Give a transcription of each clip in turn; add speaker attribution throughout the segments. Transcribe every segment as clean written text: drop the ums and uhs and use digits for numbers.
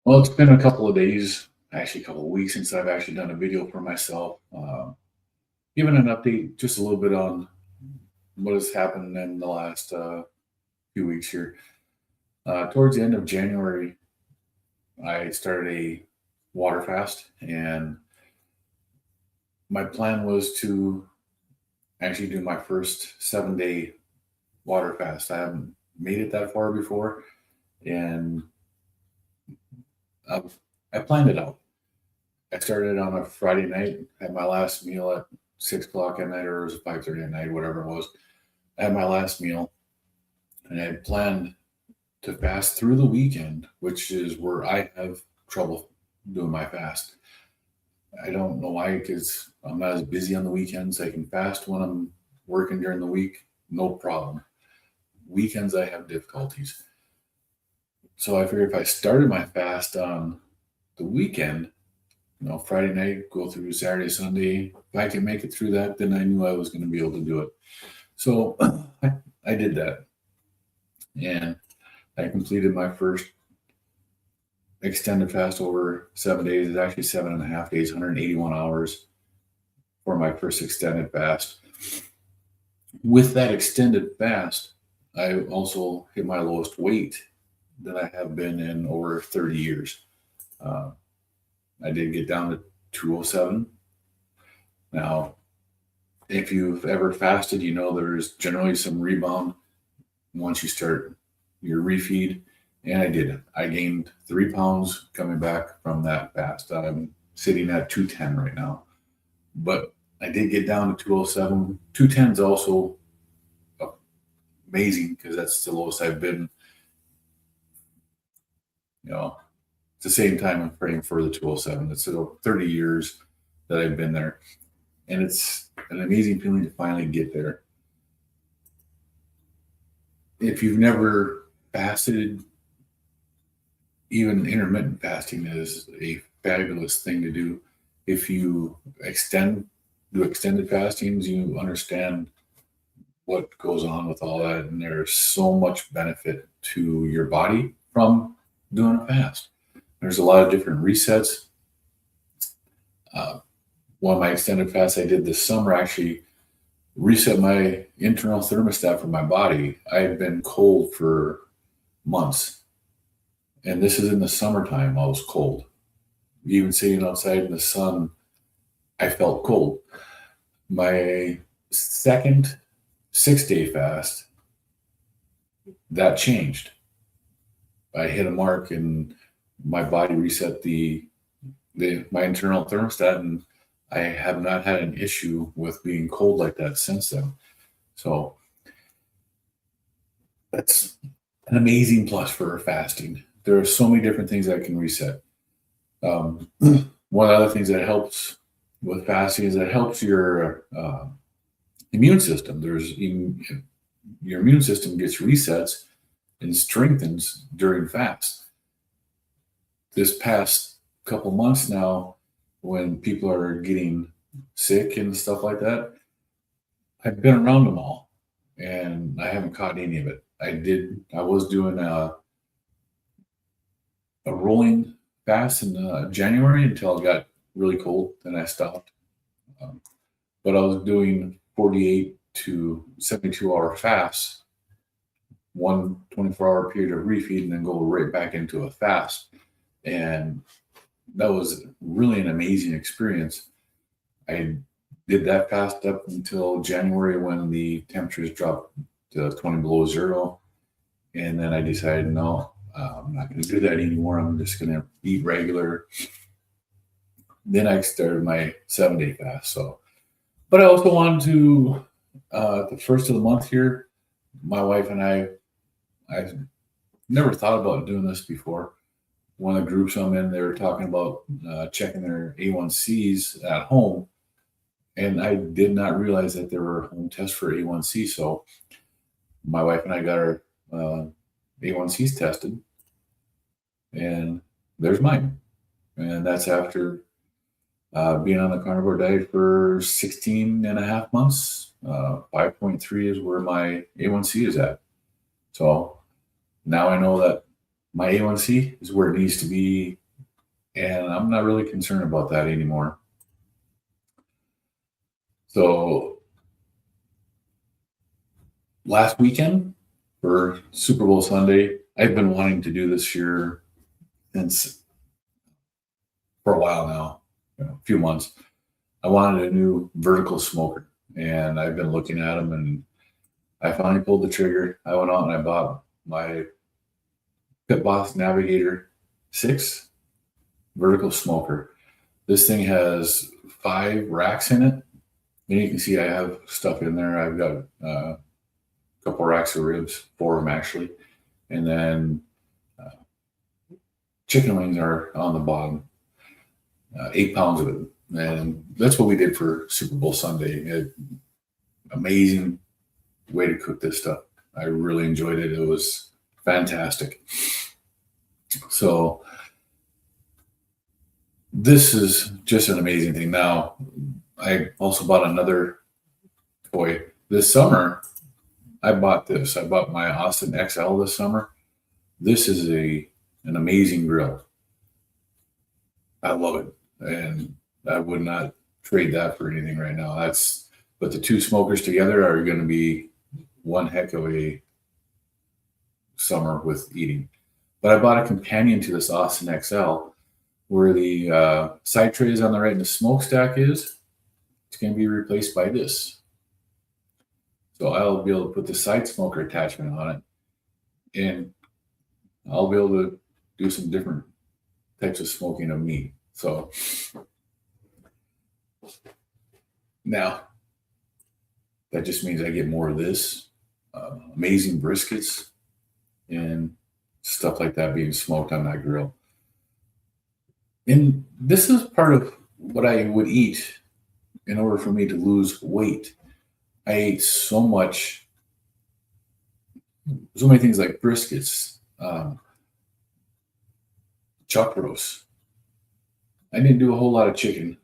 Speaker 1: Well, it's been a couple of days, actually a couple of weeks since I've actually done a video for myself, giving an update just a little bit on what has happened in the last few weeks here. Towards the end of January, I started a water fast, and my plan was to actually do my first 7-day water fast. I haven't made it that far before, and I planned it out. I started on a Friday night, had my last meal at 6 o'clock at night, or it was 5:30 at night, whatever it was. I had my last meal, and I had planned to fast through the weekend, which is where I have trouble doing my fast. I don't know why, because I'm not as busy on the weekends. I can fast when I'm working during the week, no problem. Weekends, I have difficulties. So I figured if I started my fast on the weekend, Friday night, go through Saturday, Sunday, if I can make it through that, then I knew I was going to be able to do it. So I did that. And I completed my first extended fast over 7 days. It's actually 7.5 days, 181 hours for my first extended fast. With that extended fast, I also hit my lowest weight that I have been in over 30 years. I did get down to 207. Now, if you've ever fasted, there's generally some rebound once you start your refeed. And I did. I gained 3 pounds coming back from that fast. I'm sitting at 210 right now. But I did get down to 207. 210 is also amazing because that's the lowest I've been. It's the same time I'm praying for the 207. It's 30 years that I've been there. And it's an amazing feeling to finally get there. If you've never fasted, even intermittent fasting is a fabulous thing to do. If you do extended fastings, you understand what goes on with all that. And there's so much benefit to your body from doing a fast. There's a lot of different resets. One of my extended fasts I did this summer actually reset my internal thermostat for my body. I had been cold for months. And this is in the summertime, I was cold. Even sitting outside in the sun, I felt cold. My second 6-day fast, that changed. I hit a mark and my body reset my internal thermostat, and I have not had an issue with being cold like that since then. So that's an amazing plus for fasting. There are so many different things that can reset. One of the other things that helps with fasting is that it helps your immune system. Your immune system gets resets and strengthens during fast. This past couple months now, when people are getting sick and stuff like that, I've been around them all, and I haven't caught any of it. I was doing a rolling fast in January until it got really cold, then I stopped. But I was doing 48 to 72-hour fasts, one 24-hour period of refeed, and then go right back into a fast. And that was really an amazing experience. I did that fast up until January when the temperatures dropped to 20 below zero. And then I decided, no, I'm not going to do that anymore. I'm just going to eat regular. Then I started my 7-day fast. But I also wanted to, the first of the month here, my wife and I never thought about doing this before. One of the groups I'm in, they were talking about checking their A1Cs at home. And I did not realize that there were home tests for A1C. So my wife and I got our A1Cs tested. And there's mine. And that's after being on the carnivore diet for 16 and a half months. 5.3 is where my A1C is at. So now I know that My A1C is where it needs to be, and I'm not really concerned about that anymore. So last weekend for Super Bowl Sunday, I've been wanting to do this year since for a while now, a few months. I wanted a new vertical smoker, and I've been looking at them, and I finally pulled the trigger. I went out and I bought my Pit Boss Navigator 6 vertical smoker. This thing has 5 racks in it. And you can see I have stuff in there. I've got a couple racks of ribs, 4 of them actually. And then chicken wings are on the bottom, 8 pounds of it. And that's what we did for Super Bowl Sunday. Amazing way to cook this stuff. I really enjoyed it. It was fantastic. So this is just an amazing thing. Now, I also bought another toy this summer. I bought this. I bought my Austin XL this summer. This is an amazing grill. I love it, and I would not trade that for anything right now. But the 2 smokers together are going to be one heck of a summer with eating. But I bought a companion to this Austin XL where the side trays on the right and the smokestack is. It's going to be replaced by this. So I'll be able to put the side smoker attachment on it, and I'll be able to do some different types of smoking of meat. So now that just means I get more of this, amazing briskets and stuff like that being smoked on that grill. And this is part of what I would eat in order for me to lose weight. I ate so many things like briskets, chuck roast. I didn't do a whole lot of chicken.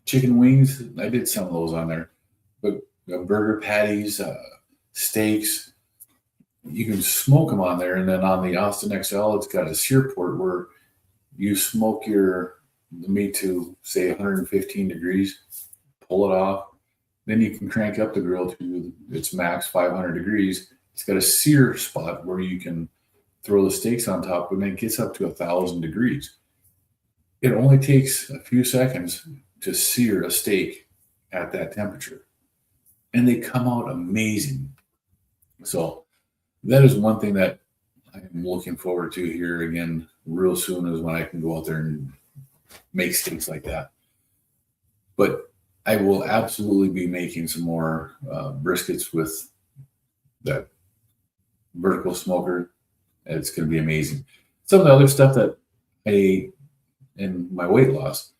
Speaker 1: Chicken wings, I did some of those on there. But burger patties, steaks, you can smoke them on there. And then on the Austin XL, it's got a sear port where you smoke the meat to, say, 115 degrees, pull it off. Then you can crank up the grill to its max 500 degrees. It's got a sear spot where you can throw the steaks on top when it gets up to 1,000 degrees. It only takes a few seconds to sear a steak at that temperature, and they come out amazing. So that is one thing that I'm looking forward to here again real soon, is when I can go out there and make steaks like that. But I will absolutely be making some more briskets with that vertical smoker. It's going to be amazing. Some of the other stuff that I ate in my weight loss,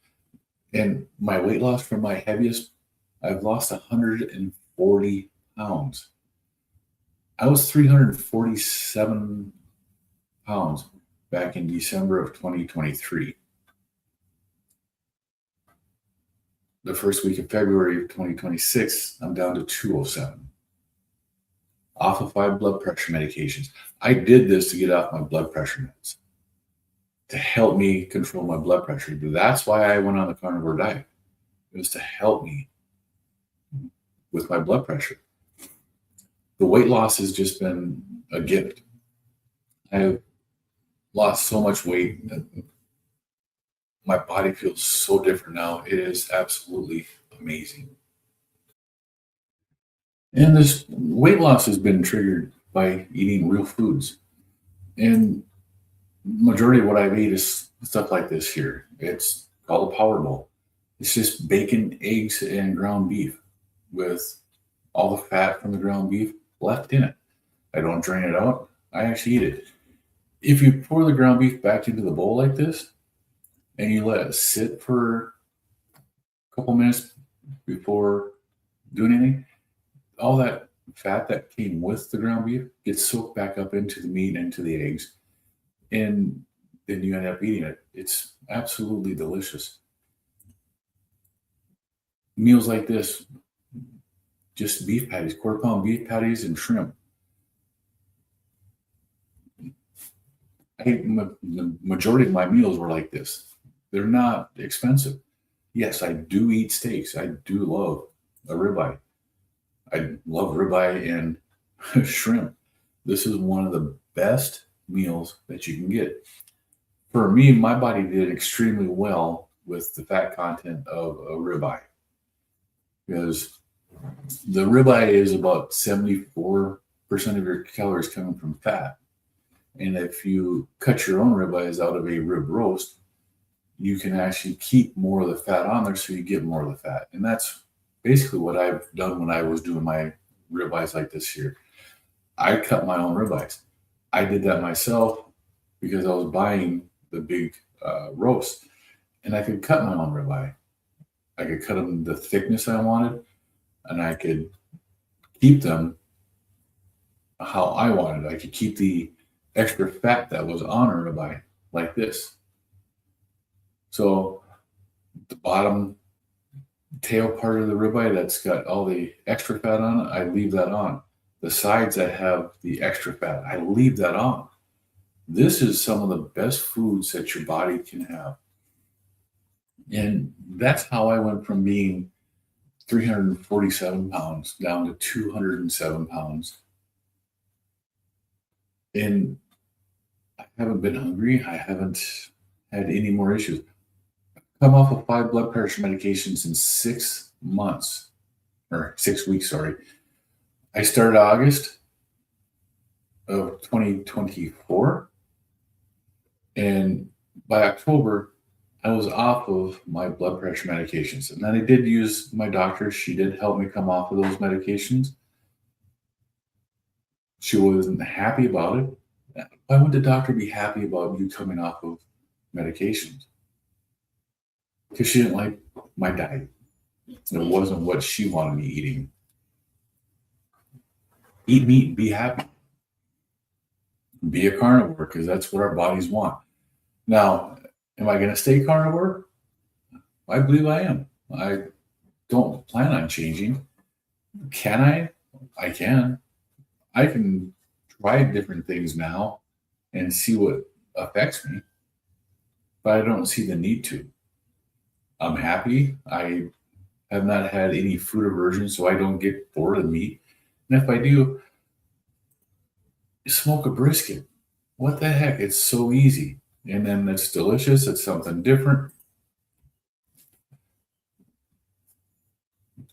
Speaker 1: and my weight loss from my heaviest, I've lost 140 pounds. I was 347 pounds back in December of 2023. The first week of February of 2026, I'm down to 207. Off of 5 blood pressure medications. I did this to get off my blood pressure meds, to help me control my blood pressure. That's why I went on the carnivore diet. It was to help me with my blood pressure. The weight loss has just been a gift. I've lost so much weight that my body feels so different now. It is absolutely amazing. And this weight loss has been triggered by eating real foods. And majority of what I've ate is stuff like this here. It's called a power bowl. It's just bacon, eggs, and ground beef with all the fat from the ground beef left in it. I don't drain it out. I actually eat it. If you pour the ground beef back into the bowl like this and you let it sit for a couple minutes before doing anything, all that fat that came with the ground beef gets soaked back up into the meat and into the eggs, and then you end up eating it. It's absolutely delicious. Meals like this, just beef patties, quarter-pound beef patties and shrimp. The majority of my meals were like this. They're not expensive. Yes, I do eat steaks. I do love a ribeye. I love ribeye and shrimp. This is one of the best meals that you can get. For me, my body did extremely well with the fat content of a ribeye because the ribeye is about 74% of your calories coming from fat. And if you cut your own ribeyes out of a rib roast, you can actually keep more of the fat on there so you get more of the fat. And that's basically what I've done when I was doing my ribeyes like this here. I cut my own ribeyes. I did that myself because I was buying the big roast, and I could cut my own ribeye. I could cut them the thickness I wanted, and I could keep them how I wanted. I could keep the extra fat that was on a ribeye like this. So the bottom tail part of the ribeye that's got all the extra fat on it, I leave that on. The sides that have the extra fat, I leave that on. This is some of the best foods that your body can have. And that's how I went from being 347 pounds down to 207 pounds. And I haven't been hungry. I haven't had any more issues. I've come off of 5 blood pressure medications in 6 months, or 6 weeks, sorry. I started August of 2024. And by October, I was off of my blood pressure medications. And then I did use my doctor. She did help me come off of those medications. She wasn't happy about it. Why would the doctor be happy about you coming off of medications? Because she didn't like my diet. It wasn't what she wanted me eating. Eat meat, be happy. Be a carnivore, because that's what our bodies want. Now, am I going to stay carnivore? I believe I am. I don't plan on changing. Can I? I can. I can try different things now and see what affects me, but I don't see the need to. I'm happy. I have not had any food aversion, so I don't get bored of meat. And if I do, smoke a brisket. What the heck? It's so easy. And then it's delicious. It's something different.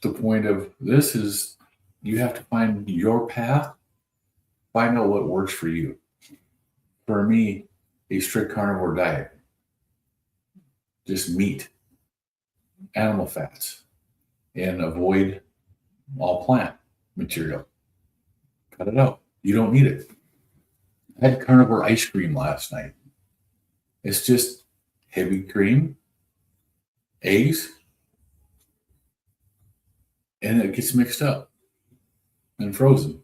Speaker 1: The point of this is you have to find your path, find out what works for you. For me, a strict carnivore diet, just meat, animal fats, and avoid all plant material. Cut it out. You don't need it. I had carnivore ice cream last night. It's just heavy cream, eggs, and it gets mixed up and frozen.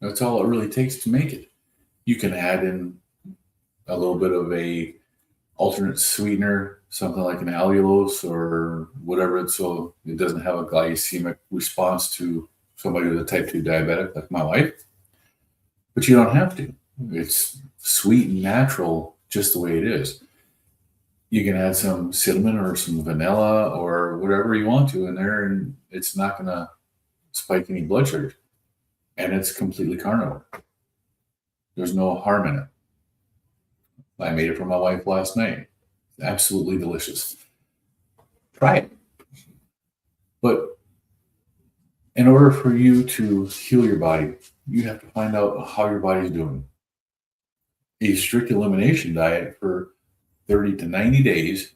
Speaker 1: That's all it really takes to make it. You can add in a little bit of a alternate sweetener, something like an allulose or whatever, so it doesn't have a glycemic response to somebody with a type 2 diabetic like my wife. But you don't have to. It's sweet and natural just the way it is. You can add some cinnamon or some vanilla or whatever you want to in there, and it's not going to spike any blood sugar. And it's completely carnivore. There's no harm in it. I made it for my wife last night. Absolutely delicious. Try it. But in order for you to heal your body, you have to find out how your body's doing. A strict elimination diet for 30 to 90 days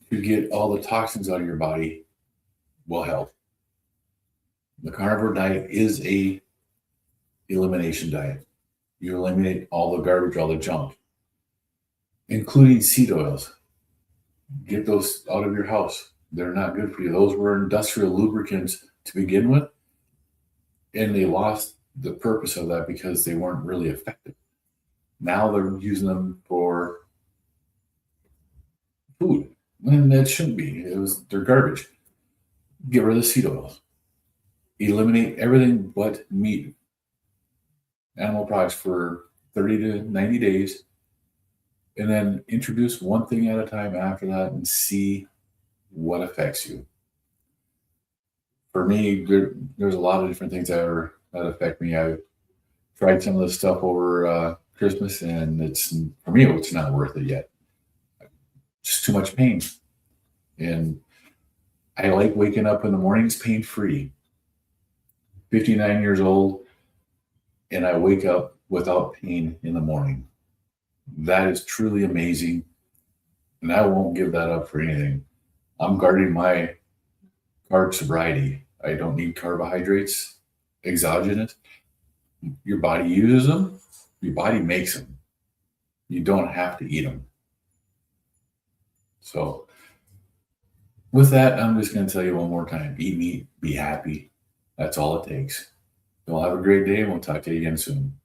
Speaker 1: to get all the toxins out of your body will help. The carnivore diet is a elimination diet. You eliminate all the garbage, all the junk, including seed oils. Get those out of your house. They're not good for you. Those were industrial lubricants to begin with, and they lost the purpose of that because they weren't really effective. Now they're using them for food, and that shouldn't be. They're garbage. Get rid of the seed oils. Eliminate everything but meat, animal products for 30 to 90 days, and then introduce one thing at a time after that and see what affects you. For me, there's a lot of different things that affect me. I've tried some of this stuff over Christmas, and for me, it's not worth it yet. Just too much pain. And I like waking up in the mornings pain-free. 59 years old, and I wake up without pain in the morning. That is truly amazing, and I won't give that up for anything. I'm guarding my carb sobriety. I don't need carbohydrates, exogenous. Your body uses them. Your body makes them. You don't have to eat them. So with that, I'm just going to tell you one more time. Eat meat, be happy. That's all it takes. Well, have a great day, and we'll talk to you again soon.